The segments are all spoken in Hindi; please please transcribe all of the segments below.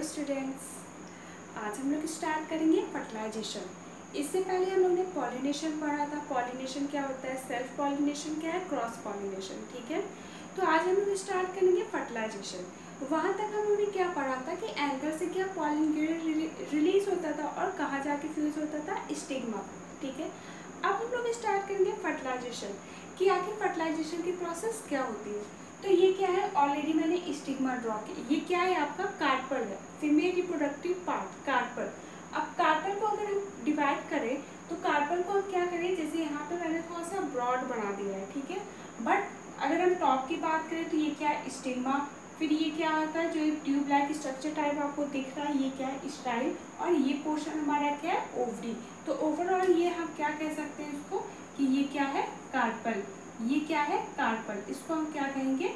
हेलो स्टूडेंट्स, आज हम लोग स्टार्ट करेंगे फर्टिलाइजेशन। इससे पहले हम लोग ने पॉलिनेशन पढ़ा था। पॉलिनेशन क्या होता है, सेल्फ पॉलिनेशन क्या है, क्रॉस पॉलिनेशन। ठीक है, तो आज हम लोग स्टार्ट करेंगे फर्टिलाइजेशन। वहाँ तक हम लोग ने क्या पढ़ा था कि एंकर से क्या पॉलिन ग्रेड रिलीज होता था और कहाँ जाके फ्यूज होता था, स्टिग्मा। ठीक है, अब हम लोग स्टार्ट करेंगे फर्टिलाइजेशन कि आखिर फर्टिलाइजेशन की प्रोसेस क्या होती है। तो ये क्या है, ऑलरेडी मैंने स्टिग्मा ड्रॉ किया। ये क्या है, आपका कार्पल है, फीमेल रिप्रोडक्टिव पार्ट, कार्पल। अब कार्पल को अगर हम डिवाइड करें तो कार्पल को हम क्या करें, जैसे यहाँ पे मैंने थोड़ा सा ब्रॉड बना दिया है। ठीक है, बट अगर हम टॉप की बात करें तो ये क्या है, स्टिग्मा। फिर ये क्या आता है, जो एक ट्यूब लाइक स्ट्रक्चर टाइप आपको दिख रहा है, ये क्या है, स्टाइल। और ये पोर्शन हमारा क्या है, ओवरी। तो ओवरऑल ये हम क्या कह सकते हैं इसको कि ये क्या है, कार्पल। ये क्या है, कार्पल। इसको हम क्या कहेंगे,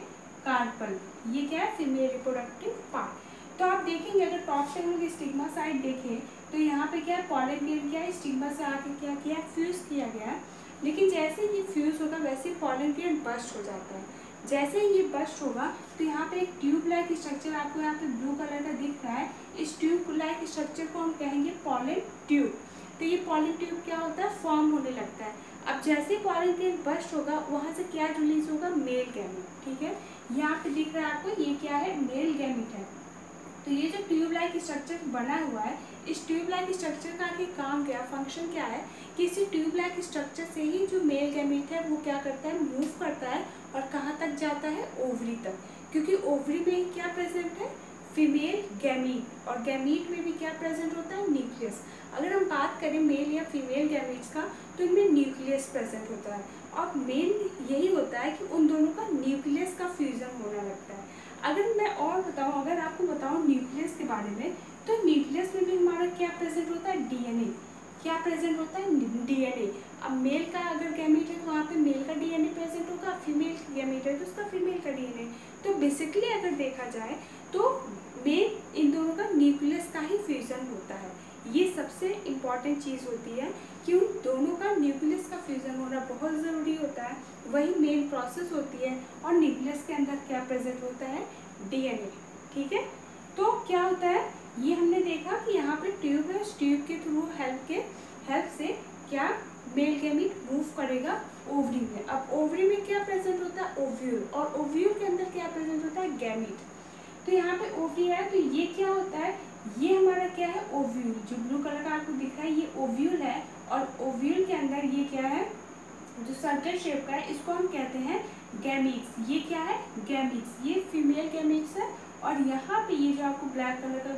कार्पल। ये क्या है, फीमेल रिप्रोडक्टिव पार्ट। तो आप देखेंगे अगर टॉप से हम लोग स्टिग्मा साइड देखें तो यहाँ पे क्या है, पॉलन ग्रेन क्या है, स्टिग्मा से आके क्या किया, फ्यूज किया गया है। लेकिन जैसे ये फ्यूज होगा वैसे पॉलन ग्रेन बर्स्ट हो जाता है। जैसे ही ये बर्स्ट होगा तो यहाँ पे एक ट्यूब लाइक स्ट्रक्चर आपको यहाँ पे ब्लू कलर का दिख रहा है। इस ट्यूब लाइक स्ट्रक्चर को हम कहेंगे पॉलन ट्यूब। तो ये पॉलन ट्यूब क्या होता है, फॉर्म होने लगता है। अब जैसे पॉलन ग्रेन बर्स्ट होगा वहाँ से क्या रिलीज होगा, मेल गैमीट। ठीक है, यहाँ पे दिख रहा है आपको, ये क्या है, मेल गैमीट है। तो ये जो ट्यूब लाइक स्ट्रक्चर बना हुआ है, इस ट्यूब लाइक स्ट्रक्चर का आगे काम क्या, फंक्शन क्या है कि इसी ट्यूब लाइक स्ट्रक्चर से ही जो मेल गैमीट है वो क्या करता है, मूव करता है और कहाँ तक जाता है, ओवरी तक। क्योंकि ओवरी में क्या प्रेजेंट है, फीमेल गैमीट, और गैमीट में भी क्या प्रेजेंट होता है, न्यूक्लियस। अगर हम बात करें मेल या फीमेल गैमीट्स का तो इनमें न्यूक्लियस प्रेजेंट होता है। और मेन यही होता है कि उन दोनों का न्यूक्लियस का फ्यूजन होने लगता है। अगर मैं और बताऊं, अगर आपको बताऊं न्यूक्लियस के बारे में, तो न्यूक्लियस में भी हमारा क्या प्रेजेंट होता है, डीएनए। क्या प्रेजेंट होता है, डीएनए। अब मेल का अगर गैमीट है तो वहाँ पे मेल का डीएनए प्रेजेंट होगा, फीमेल गैमीट है तो उसका फीमेल का डीएनए। तो बेसिकली अगर देखा जाए तो मेन इन दोनों का न्यूक्लियस का ही फ्यूजन होता है। ये सबसे इम्पॉर्टेंट चीज़ होती है कि उन दोनों का न्यूक्लियस का फ्यूजन होना बहुत ज़रूरी होता है। वही मेन प्रोसेस होती है। और न्यूक्लियस के अंदर क्या प्रेजेंट होता है, डीएनए। ठीक है, तो क्या होता है, ये हमने देखा कि यहाँ पे ट्यूब है, उस ट्यूब के थ्रू हेल्प से क्या मेल गैमीट मूव करेगा ओवरी में। अब ओवरी में क्या प्रेजेंट होता है, ओव्यूल, और ओव्यूल के अंदर क्या प्रेजेंट होता है, गैमीट। तो यहाँ पे ओवरी है तो ये क्या होता है, ये हमारा क्या है, ओव्यूल। जो ब्लू कलर का आपको दिख रहा है ये ओव्यूल है। और ओव्यूल के अंदर ये क्या है, जो सर्कल शेप का है, इसको हम कहते हैं गैमीट्स। ये क्या है, गैमीट्स। ये फीमेल गैमीट्स है। और यहाँ पे ये जो आपको ब्लैक कलर का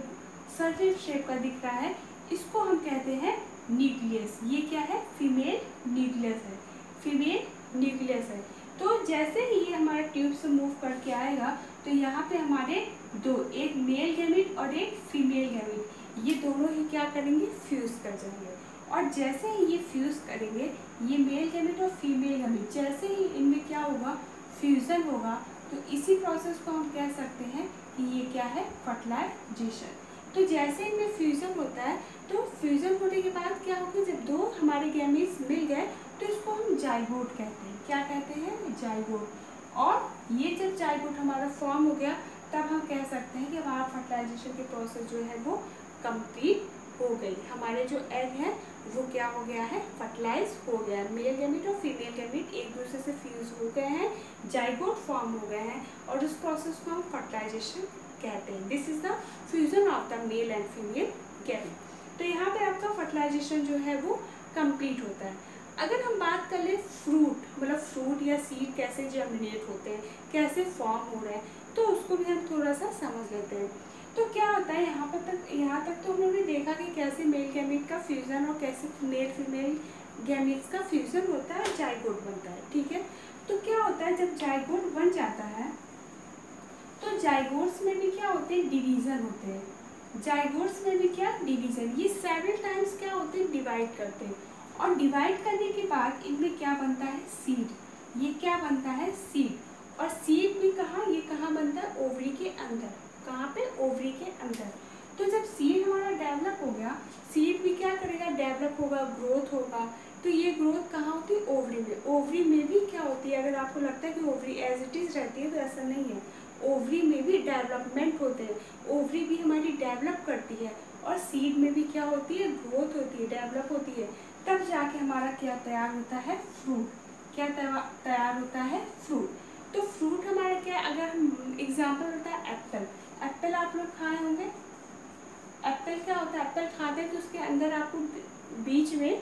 सर्कल शेप का दिख रहा है, इसको हम कहते हैं न्यूक्लियस। ये क्या है, फीमेल न्यूक्लियस है, फीमेल न्यूक्लियस है। तो जैसे ही ये हमारा ट्यूब से मूव करके आएगा तो यहाँ पे हमारे दो, एक मेल गैमीट और एक फीमेल गैमीट, ये दोनों ही क्या करेंगे, फ्यूज कर जाएंगे। और जैसे ही ये फ्यूज करेंगे, ये मेल गैमीट और फीमेल गैमीट, जैसे ही इनमें क्या होगा, फ्यूजन होगा, तो इसी प्रोसेस को हम कह सकते हैं कि ये क्या है, फर्टिलाइजेशन। तो जैसे इनमें फ्यूजन होता है तो फ्यूजन होने के बाद क्या होगा, जब दो हमारे गैमीट्स मिल गए तो इसको हम जाइगोट कहते हैं। क्या कहते हैं, जाइगोट। और ये जब जाइगोट हमारा फॉर्म हो गया तब हम कह सकते हैं कि हमारा फर्टिलाइजेशन की प्रोसेस जो है वो कंप्लीट हो गई। हमारे जो एग है वो क्या हो गया है, फर्टिलाइज हो गया है। मेल गैमीट और फीमेल गैमीट एक दूसरे से फ्यूज हो गए हैं, जाइगोट फॉर्म हो गए हैं, और उस प्रोसेस को हम फर्टिलाइजेशन कहते हैं। This is the fusion of the male and female gamete. तो यहाँ पे आपका फर्टिलाइजेशन जो है वो कंप्लीट होता है। अगर हम बात कर ले फ्रूट, मतलब फ्रूट या सीड कैसे जर्मिनेट होते हैं, कैसे फॉर्म हो रहे हैं, तो उसको भी हम थोड़ा सा समझ लेते हैं। तो क्या होता है, यहाँ तक तो हम लोगों ने देखा कि कैसे मेल गैमीट का फ्यूजन और कैसे मेल फीमेल गैमीट्स का फ्यूजन होता है, जाइगोट बनता है। ठीक है, तो क्या होता है, जब जाइगोट बन जाता है तो जाइगोट्स में भी क्या होते हैं, डिवीजन होते हैं। जाइगोट्स में भी क्या, डिवीजन। ये सेवरल टाइम्स क्या होते हैं, डिवाइड करते हैं। और डिवाइड करने के बाद इनमें क्या बनता है, सीड। ये क्या बनता है, सीड। और सीड भी कहाँ, ये कहाँ बनता है, ओवरी के अंदर। कहाँ पे, ओवरी के अंदर। तो जब सीड हमारा डेवलप हो गया, सीड भी क्या करेगा, डेवलप होगा, ग्रोथ होगा। तो ये ग्रोथ कहाँ होती है, ओवरी में। ओवरी में भी क्या होती है, अगर आपको लगता है कि ओवरी एज इट इज रहती है तो ऐसा नहीं है। ओवरी में भी डेवलपमेंट होते हैं, ओवरी भी हमारी डेवलप करती है, और सीड में भी क्या होती है, ग्रोथ होती है, डेवलप होती है, तब जाके हमारा क्या तैयार होता है, फ्रूट। क्या तैयार होता है, फ्रूट। तो फ्रूट हमारा क्या है, अगर हम एग्जाम्पल होता है एप्पल, एप्पल आप लोग खाए होंगे। एप्पल क्या होता है, एप्पल खाते हैं तो उसके अंदर आपको बीच में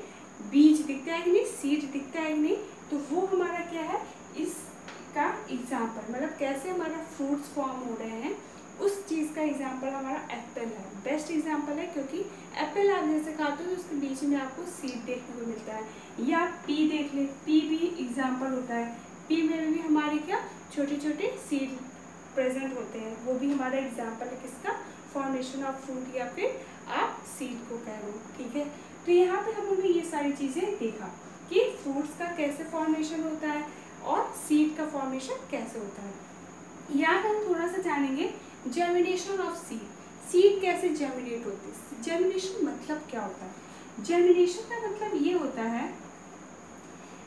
बीज दिखता है कि नहीं, सीड दिखता है कि नहीं, तो वो हमारा क्या है, इसका एग्जाम्पल, मतलब कैसे हमारा फ्रूट्स फॉर्म हो रहे हैं, उस चीज़ का एग्जाम्पल हमारा एप्पल है, बेस्ट एग्जाम्पल है, क्योंकि एप्पल आप जैसे खाते हो तो उसके बीच में आपको सीड देखने को मिलता है। या पी देख ले, पी भी एग्जाम्पल होता है, पी में भी हमारे क्या छोटे छोटे सीड प्रेजेंट होते हैं, वो भी हमारा एग्जाम्पल है किसका, फॉर्मेशन ऑफ फ्रूट, या फिर आप सीड को कह लो, ठीक है। तो यहाँ पे हम लोगों ने ये सारी चीज़ें देखा कि फ्रूट्स का कैसे फॉर्मेशन होता है और सीड का फॉर्मेशन कैसे होता है। यहाँ पे हम थोड़ा सा जानेंगे जर्मिनेशन ऑफ सीड, सीड कैसे जर्मिनेट होती है, जर्मिनेशन मतलब क्या होता है। जर्मिनेशन का मतलब ये होता है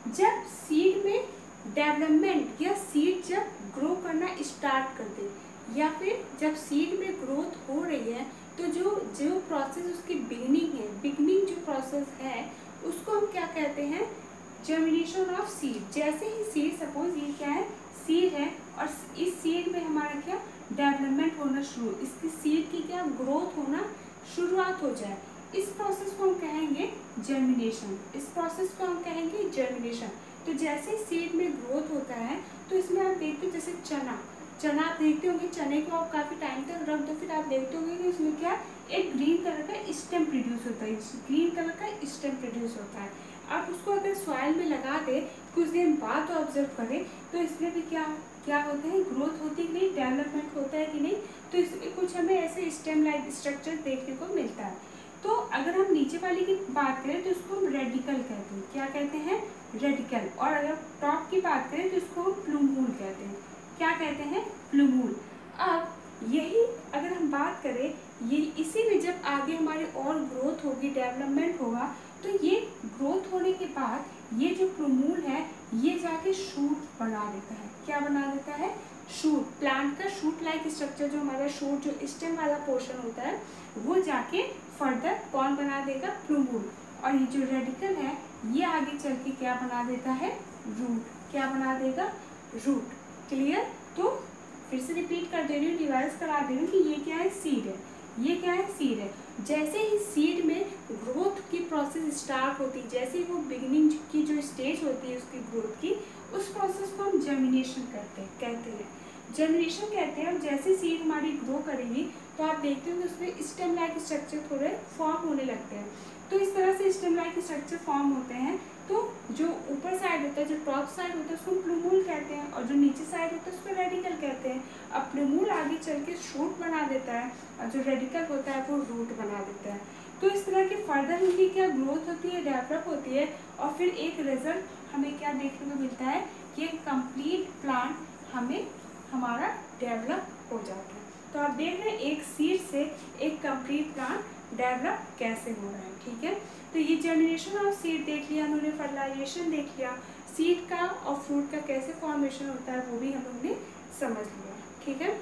जब सीड में डेवलपमेंट या सीड जब ग्रो करना स्टार्ट कर दे, या फिर जब सीड में ग्रोथ हो रही है, तो जो जो प्रोसेस उसकी बिगनिंग है, बिगनिंग जो प्रोसेस है उसको हम क्या कहते हैं, जर्मिनेशन ऑफ सीड। जैसे ही सीड, सपोज ये क्या है, सीड है, और इस सीड में हमारा क्या डेवलपमेंट होना शुरू, इसकी सीड की क्या ग्रोथ होना शुरुआत हो जाए, इस प्रोसेस को हम कहेंगे जर्मिनेशन, इस प्रोसेस को हम कहेंगे जर्मिनेशन। तो जैसे सीड में ग्रोथ होता है तो इसमें आप देखते हो जैसे चना, चना आप देखते होंगे, चने को आप काफ़ी टाइम तक रख दो, फिर आप देखते होंगे कि उसमें क्या एक ग्रीन कलर का स्टेम प्रोड्यूस होता है, ग्रीन कलर का स्टेम प्रोड्यूस होता है। आप उसको अगर सॉइल में लगा दे कुछ दिन बाद ऑब्जर्व करें तो इसमें भी क्या क्या होता है, ग्रोथ होती कि नहीं, डेवलपमेंट होता है कि नहीं, तो इसमें कुछ हमें ऐसे स्टेम लाइक स्ट्रक्चर देखने को मिलता है। तो अगर हम नीचे वाली की बात करें तो इसको हम रेडिकल कहते हैं, क्या कहते हैं, रेडिकल। और अगर टॉप की बात करें तो इसको हम प्लूमूल कहते हैं, क्या कहते हैं, प्लूमूल। अब यही अगर हम बात करें, ये इसी में जब आगे हमारी और ग्रोथ होगी, डेवलपमेंट होगा, तो ये ग्रोथ होने के बाद ये जो प्लूमूल है ये जाके शूट बना देता है, क्या बना देता है, शूट। प्लांट का शूट लाइक स्ट्रक्चर, जो हमारा शूट जो स्टेम वाला पोर्शन होता है वो जाके फर्दर कौन बना देगा, प्लूमूल। और ये जो रेडिकल है ये आगे चल के क्या बना देता है, रूट, क्या बना देगा, रूट। क्लियर। तो फिर से रिपीट कर दे रही हूँ, रिवाइज करा दे रही हूँ कि ये क्या है, सीड है, ये क्या है, सीड है। जैसे ही सीड में ग्रोथ की प्रोसेस स्टार्ट होती है, जैसे ही वो बिगिनिंग की जो स्टेज होती है उसकी ग्रोथ की, उस प्रोसेस को हम जर्मिनेशन कहते हैं, जर्मिनेशन कहते हैं। और जैसे सीड हमारी ग्रो करेगी तो आप देखते हो कि उसमें स्टेम लाइक स्ट्रक्चर थोड़े फॉर्म होने लगते हैं। तो इस तरह से स्टेम लाइक स्ट्रक्चर फॉर्म होते हैं। तो जो ऊपर साइड होता है, जो टॉप साइड होता है उसको प्लूमूल कहते हैं, और जो नीचे साइड होता है उसको रेडिकल कहते हैं। अब प्लूमूल आगे चल के शूट बना देता है और जो रेडिकल होता है वो रूट बना देता है। तो इस तरह की फर्दर उनकी क्या ग्रोथ होती है, डेवलप होती है, और फिर एक रिजल्ट हमें क्या देखने को मिलता है कि एक कंप्लीट प्लांट हमें हमारा डेवलप हो जाता है। तो आप देख रहे हैं एक सीड से एक कंप्लीट प्लांट डेवलप कैसे हो रहा है, ठीक है। तो ये जर्मिनेशन ऑफ सीड देख लिया हमने, फर्टिलाइजेशन देख लिया, सीड का और फ्रूट का कैसे फॉर्मेशन होता है वो भी हम लोग ने समझ लिया, ठीक है।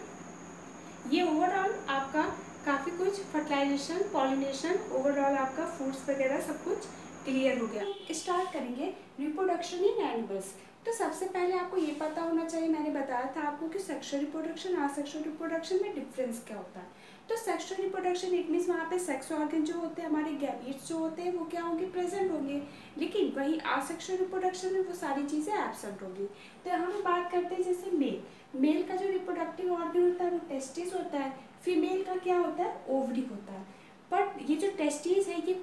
ये ओवरऑल आपका काफ़ी कुछ फर्टिलाइजेशन, पॉलिनेशन, ओवरऑल आपका फ्रूट्स वगैरह सब कुछ क्लियर हो गया। स्टार्ट करेंगे रिप्रोडक्शन इन एनिमल्स। तो सबसे पहले आपको ये पता होना चाहिए, मैंने बताया था आपको कि सेक्सुअल रिप्रोडक्शन और असेक्सुअल रिप्रोडक्शन में डिफरेंस क्या होता है। तो सेक्सुअल रिप्रोडक्शन इट मीन्स वहाँ पे सेक्स ऑर्गन जो होते हैं, हमारे गैमेट्स जो होते हैं वो क्या होंगे, प्रेजेंट होंगे। लेकिन वही असेक्सुअल रिप्रोडक्शन में वो सारी चीज़ें एब्सेंट होंगी। तो यहाँ हम बात करते हैं जैसे मेल का जो रिप्रोडक्टिव ऑर्गन होता है वो टेस्टिस होता है, फीमेल का क्या होता है, ओवरी होता है। बट ये जो टेस्टिस है ये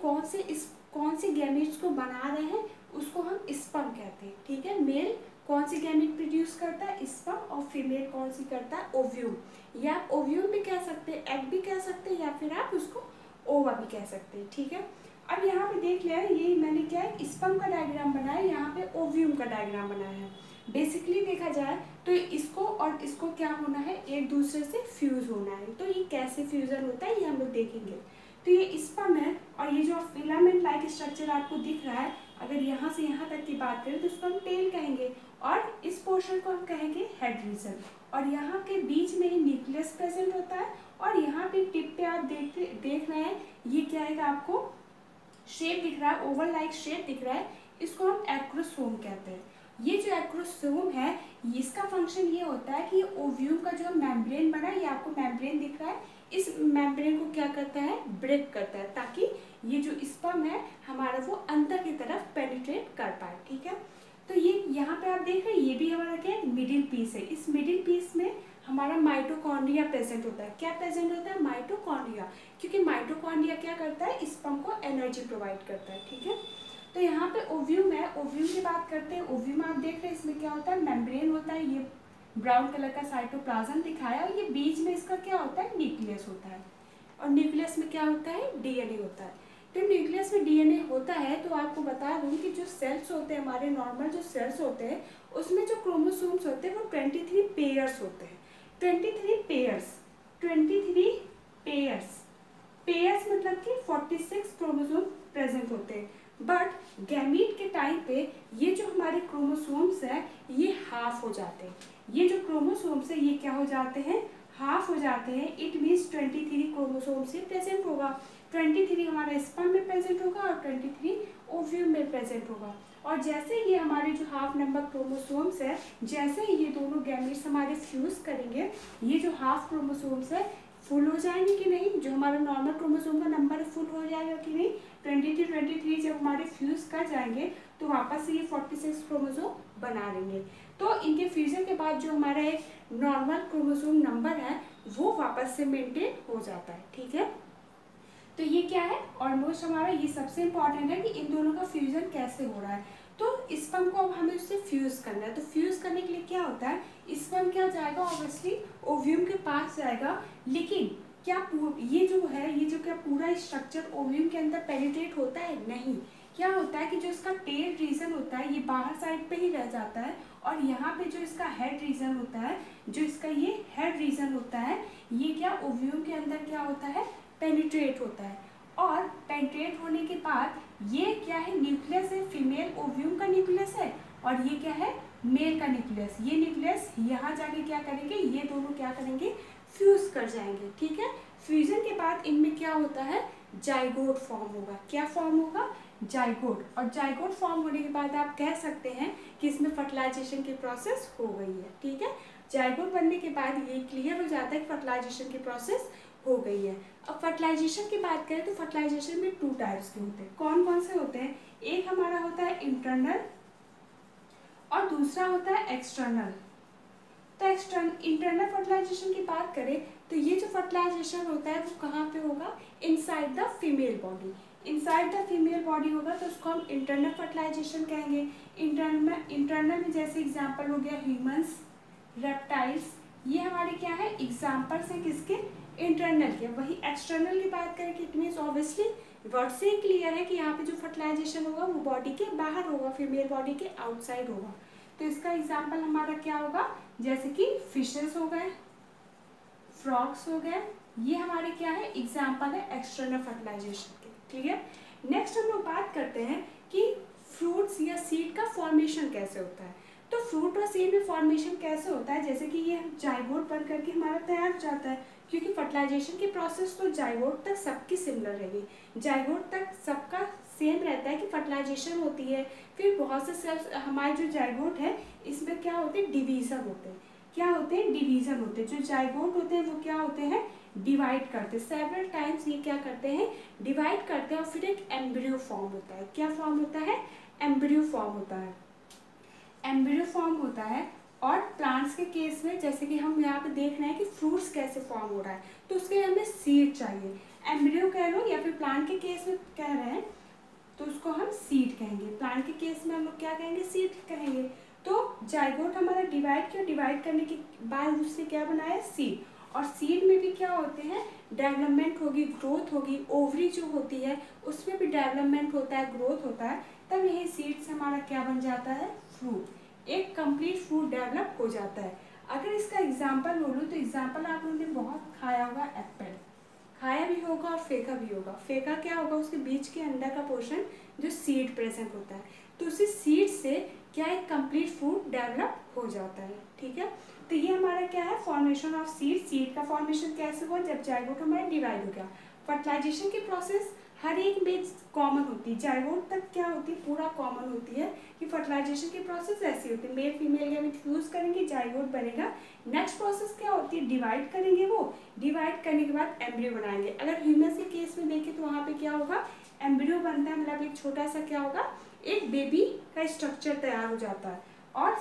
कौन से गैमेट्स को बना रहे हैं उसको हम स्पर्म कहते हैं, ठीक है। मेल कौन सी गैमेट प्रोड्यूस करता है, स्पर्म, और फीमेल कौन सी करता है, ओव्यूम। या आप ओव्यूम भी कह सकते हैं, एग भी कह सकते हैं, या फिर आप उसको ओवा भी कह सकते हैं, ठीक है। अब यहाँ पे देख लिया है, ये मैंने क्या है स्पर्म का डायग्राम बनाया, यहाँ पे ओव्यूम का डायग्राम बनाया है। बेसिकली देखा जाए तो इसको और इसको क्या होना है, एक दूसरे से फ्यूज होना है। तो ये कैसे फ्यूजन होता है ये हम लोग देखेंगे। तो ये स्पर्म है और ये जो फिलामेंट लाइक स्ट्रक्चर आपको दिख रहा है, अगर यहाँ से यहाँ तक की बात करें तो इसको हम टेल कहेंगे और इस पोर्शन को हम कहेंगे हेड रीजन। और यहाँ के बीच में ही न्यूक्लियस प्रेजेंट होता है और यहाँ पे टिप पे आप देख रहे हैं ये क्या है, आपको शेप दिख रहा है, ओवल लाइक शेप दिख रहा है, इसको हम एक्रोसोम कहते हैं। ये जो एक्रोसोम है इसका फंक्शन ये होता है कि ये ओव्यूम का जो मेम्ब्रेन बना है, ये आपको मेम्ब्रेन दिख रहा है, इस मेम्ब्रेन को क्या करता है, ब्रेक करता है ताकि ये जो स्पर्म है हमारा वो अंदर की तरफ पेनिट्रेट कर पाए। ठीक है, तो ये यहाँ पे आप देख रहे हैं ये भी हमारा क्या है, मिडिल पीस है। इस मिडिल पीस में हमारा माइटोकॉन्ड्रिया प्रेजेंट होता है। क्या प्रेजेंट होता है, माइटोकॉन्ड्रिया, क्योंकि माइटोकॉन्ड्रिया क्या करता है, स्पर्म को एनर्जी प्रोवाइड करता है। ठीक है, तो यहाँ पे ओव्यूम है, ओव्यूम की बात करते हैं। ओव्यूम आप देख रहे हैं इसमें क्या होता है, मेम्ब्रेन होता है, ये ब्राउन कलर का साइटोप्लाज्म दिखाया और ये बीच में इसका क्या होता है, न्यूक्लियस होता है। और न्यूक्लियस में क्या होता है, डीएनए होता है। तो न्यूक्लियस में डीएनए होता है तो आपको बता दूं कि जो सेल्स होते हैं हमारे, नॉर्मल जो सेल्स होते हैं उसमें जो क्रोमोसोम्स होते हैं वो 23 पेयर्स होते हैं। 23 पेयर्स, 23 पेयर्स, पेयर्स मतलब कि 46 क्रोमोसोम प्रेजेंट होते हैं। बट गैमीट के टाइम पे ये जो हमारे क्रोमोसोम्स है ये हाफ हो जाते हैं। ये जो क्रोमोसोम्स है ये क्या हो जाते हैं, हाफ हो जाते हैं। इट मीन्स 23 क्रोमोसोम से प्रेजेंट होगा, 23 हमारा स्पर्म में प्रेजेंट होगा और 23 ओव्यूम में प्रेजेंट होगा। और जैसे ये हमारे जो हाफ नंबर क्रोमोसोम्स है, जैसे ये दोनों गैमीट्स हमारे फ्यूज करेंगे, ये जो हाफ क्रोमोसोम्स है फुल हो जाएंगे कि नहीं, जो हमारा नॉर्मल क्रोमोसोम का नंबर फुल हो जाएगा कि नहीं, 23 जब हमारे फ्यूज कर जाएंगे तो वापस से ये 46 क्रोमोसोम बना लेंगे। तो इनके फ्यूजन के बाद जो हमारा एक नॉर्मल क्रोमोसोम नंबर है वो वापस से मेंटेन हो जाता है। ठीक है, तो ये क्या है, ऑलमोस्ट हमारा ये सबसे इम्पॉर्टेंट है कि इन दोनों का फ्यूजन कैसे हो रहा है। तो स्पर्म को अब हमें उससे फ्यूज करना है। तो फ्यूज करने के लिए क्या होता है, स्पर्म क्या जाएगा, ऑब्वियसली ओव्यूम के पास जाएगा, लेकिन क्या ये जो है, ये जो क्या पूरा स्ट्रक्चर ओव्यूम के अंदर पेनिट्रेट होता है, नहीं। क्या होता है कि जो इसका टेल रीजन होता है ये बाहर साइड पे ही रह जाता है और यहाँ पे जो इसका हेड रीजन होता है, जो इसका ये हेड रीजन होता है, ये क्या ओव्यूम के अंदर क्या होता है, पेनिट्रेट होता है। और पेनिट्रेट होने के बाद ये क्या है, न्यूक्लियस है, फीमेल ओव्यूम का न्यूक्लियस है और ये क्या है, मेल का न्यूक्लियस। ये न्यूक्लियस यहाँ जाके क्या करेंगे, ये दोनों क्या करेंगे, फ्यूज कर जाएंगे। ठीक है, फ्यूजन के बाद इनमें क्या होता है, जाइगोट फॉर्म होगा। क्या फॉर्म होगा, जाइगोट। और जाइगोट फॉर्म होने के बाद आप कह सकते हैं कि इसमें फर्टिलाइजेशन की प्रोसेस हो गई है। ठीक है, जाइगोट बनने के बाद ये क्लियर हो जाता है कि फर्टिलाइजेशन की प्रोसेस हो गई है। अब फर्टिलाइजेशन की बात करें तो फर्टिलाइजेशन में 2 टाइप्स के होते हैं। कौन कौन से होते हैं, एक हमारा होता है इंटरनल और दूसरा होता है एक्सटर्नल। तो इंटरनल फर्टिलाइजेशन की बात करें तो ये जो फर्टिलाइजेशन होता है वो कहाँ पे होगा, inside the female body. Inside the female body होगा तो उसको हम इंटरनल फर्टिलाइजेशन कहेंगे। इंटरनल में जैसे एग्जांपल हो गया ह्यूमंस, रेप्टाइल्स, ये हमारे क्या है, एग्जांपल्स हैं किसके, इंटरनल के। वही एक्सटर्नल की बात करें कि इट मीन्स ऑब्वियसली वर्ड से ही क्लियर है कि यहाँ पे जो फर्टिलाइजेशन होगा वो बॉडी के बाहर होगा, फीमेल बॉडी के आउटसाइड होगा। तो इसका एग्जांपल हमारा क्या होगा, जैसे कि फिशेस हो गए, फ्रॉग्स हो गए, ये हमारे क्या है, एग्जांपल है एक्सटर्नल फर्टिलाइजेशन के। क्लियर। नेक्स्ट हम लोग बात करते हैं कि फ्रूट्स या सीड का फॉर्मेशन कैसे होता है। तो फ्रूट और सीड में फॉर्मेशन कैसे होता है, जैसे कि ये जाइगोट बन करके हमारा तैयार हो जाता है, क्योंकि फर्टिलाइजेशन की प्रोसेस तो जाइगोट तक सबकी सिमिलर रहेगी। जाइगोट तक सबका सेम रहता है कि फर्टिलाइजेशन होती है, फिर बहुत से सेल्स, हमारे जो जाइगोट है इसमें क्या होते हैं, डिवीजन होते हैं। क्या होते हैं, डिवीजन होते हैं। जो जाइगोट होते हैं वो क्या होते हैं, डिवाइड करते हैं। सेवरल टाइम्स ये क्या करते हैं, डिवाइड करते हैं और फिर एक एम्ब्रियो फॉर्म होता है। क्या फॉर्म होता है, एम्ब्रियो फॉर्म होता है। एम्ब्रियो फॉर्म होता है। और प्लांट्स के केस में जैसे कि हम यहाँ पे देख रहे हैं कि फ्रूट्स कैसे फॉर्म हो रहा है, तो उसके लिए हमें सीड चाहिए। एम्ब्रियो कह लो या फिर प्लांट के केस में कह रहे हैं तो उसको हम सीड कहेंगे। प्लांट के केस में हम लोग क्या कहेंगे, सीड कहेंगे। तो जाइगोट हमारा डिवाइड किया, डिवाइड करने के बाद उससे क्या बनाया, सीड। और सीड में भी क्या होते हैं, डेवलपमेंट होगी, ग्रोथ होगी। ओवरी जो होती है उसमें भी डेवलपमेंट होता है, ग्रोथ होता है, तब यही सीड से हमारा क्या बन जाता है, फ्रूट। एक कंप्लीट फ्रूट डेवलप हो जाता है। अगर इसका एग्जाम्पल बोलूँ तो एग्जाम्पल आप लोगों ने बहुत खाया होगा, एप्पल खाया भी होगा और फेंका भी होगा। फेंका क्या होगा, उसके बीच के अंदर का पोर्शन जो सीड प्रेजेंट होता है, तो उसी सीड से क्या एक कंप्लीट फ्रूट डेवलप हो जाता है। ठीक है, तो ये हमारा क्या है, फॉर्मेशन ऑफ सीड। सीड का फॉर्मेशन कैसे हुआ, जब जाइगोट हमारा डिवाइड हो गया। फर्टिलाइजेशन की प्रोसेस हर एक में कॉमन होती है, जाइगोट तक क्या होती है, पूरा कॉमन होती है कि फर्टिलाइजेशन की प्रोसेस ऐसी होती है, मेल फीमेल गैमेट फ्यूज करेंगे, जाइगोट बनेगा। नेक्स्ट प्रोसेस क्या होती है, डिवाइड करेंगे, वो डिवाइड करने के बाद एम्ब्रियो बनाएंगे। अगर ह्यूमन के केस में देखें तो वहाँ पे क्या होगा, एम्ब्रियो बनता है, मतलब एक छोटा सा क्या होगा, एक बेबी का स्ट्रक्चर तैयार हो जाता है। और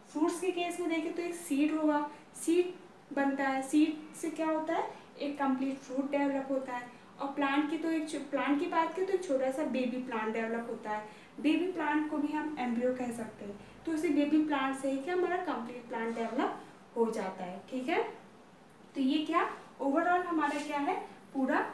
फ्रूट्स के केस में देखें तो एक सीड होगा, सीड बनता है, सीड से क्या होता है, एक कंप्लीट फ्रूट डेवलप होता है। और प्लांट की तो एक प्लांट की बात करें तो एक छोटा सा बेबी प्लांट डेवलप होता है। बेबी प्लांट को भी हम एम्ब्रियो कह सकते हैं। तो उसी बेबी प्लांट से ही क्या हमारा कंप्लीट प्लांट डेवलप हो जाता है। ठीक है, तो ये क्या ओवरऑल हमारा क्या है, पूरा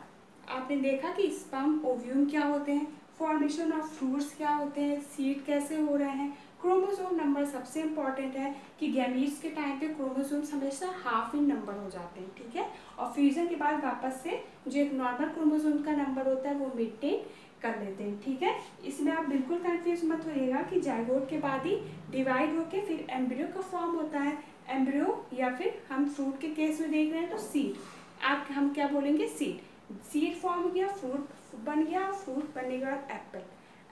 आपने देखा कि स्पर्म ओव्यूम क्या होते हैं, फॉर्मेशन ऑफ फ्रूट्स क्या होते हैं, सीड कैसे हो रहे हैं, क्रोमोसोम नंबर सबसे इंपॉर्टेंट है कि गैमीट्स के टाइम पे क्रोमोसोम्स हमेशा हाफ इन नंबर हो जाते हैं। ठीक है, और फ्यूजन के बाद वापस से जो एक नॉर्मल क्रोमोसोम का नंबर होता है वो मेंटेन कर लेते हैं। ठीक है, इसमें आप बिल्कुल कंफ्यूज मत होइएगा कि जाइगोट के बाद ही डिवाइड होके फिर एम्ब्रियो का फॉर्म होता है। एम्ब्रियो या फिर हम फ्रूट के केस में देख रहे हैं तो सीड, आप हम क्या बोलेंगे, सीड। सीड फॉर्म हो गया, फ्रूट बन गया, फ्रूट बनने के बाद एप्पल।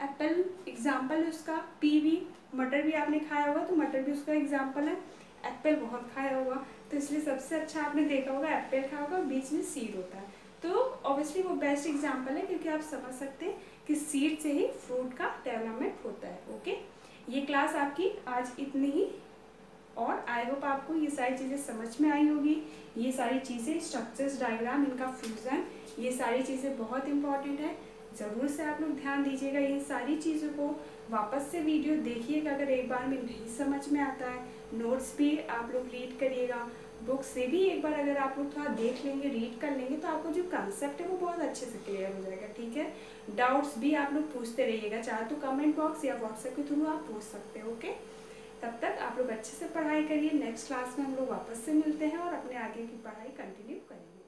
एप्पल एग्जाम्पल है उसका, पीवी, मटर भी आपने खाया होगा तो मटर भी उसका एग्जाम्पल है। एप्पल बहुत खाया होगा तो इसलिए सबसे अच्छा आपने देखा होगा एप्पल खाया होगा, बीच में सीड होता है, तो ऑब्वियसली वो बेस्ट एग्जाम्पल है क्योंकि आप समझ सकते हैं कि सीड से ही फ्रूट का डेवलपमेंट होता है। ओके, ये क्लास आपकी आज इतनी ही, और आई होप आपको ये सारी चीज़ें समझ में आई होगी। ये सारी चीज़ें, स्ट्रक्चर्स, डायग्राम, इनका फ्यूजन, ये सारी चीज़ें बहुत इंपॉर्टेंट है। ज़रूर से आप लोग ध्यान दीजिएगा इन सारी चीज़ों को, वापस से वीडियो देखिएगा अगर एक बार में नहीं समझ में आता है। नोट्स भी आप लोग रीड करिएगा, बुक से भी एक बार अगर आप लोग थोड़ा देख लेंगे, रीड कर लेंगे तो आपको जो कंसेप्ट है वो बहुत अच्छे से क्लियर हो जाएगा। ठीक है, डाउट्स भी आप लोग पूछते रहिएगा, चाहे तो कमेंट बॉक्स या व्हाट्सएप के थ्रू आप पूछ सकते हो। ओके, तब तक आप लोग अच्छे से पढ़ाई करिए। नेक्स्ट क्लास में हम लोग वापस से मिलते हैं और अपने आगे की पढ़ाई कंटिन्यू करेंगे।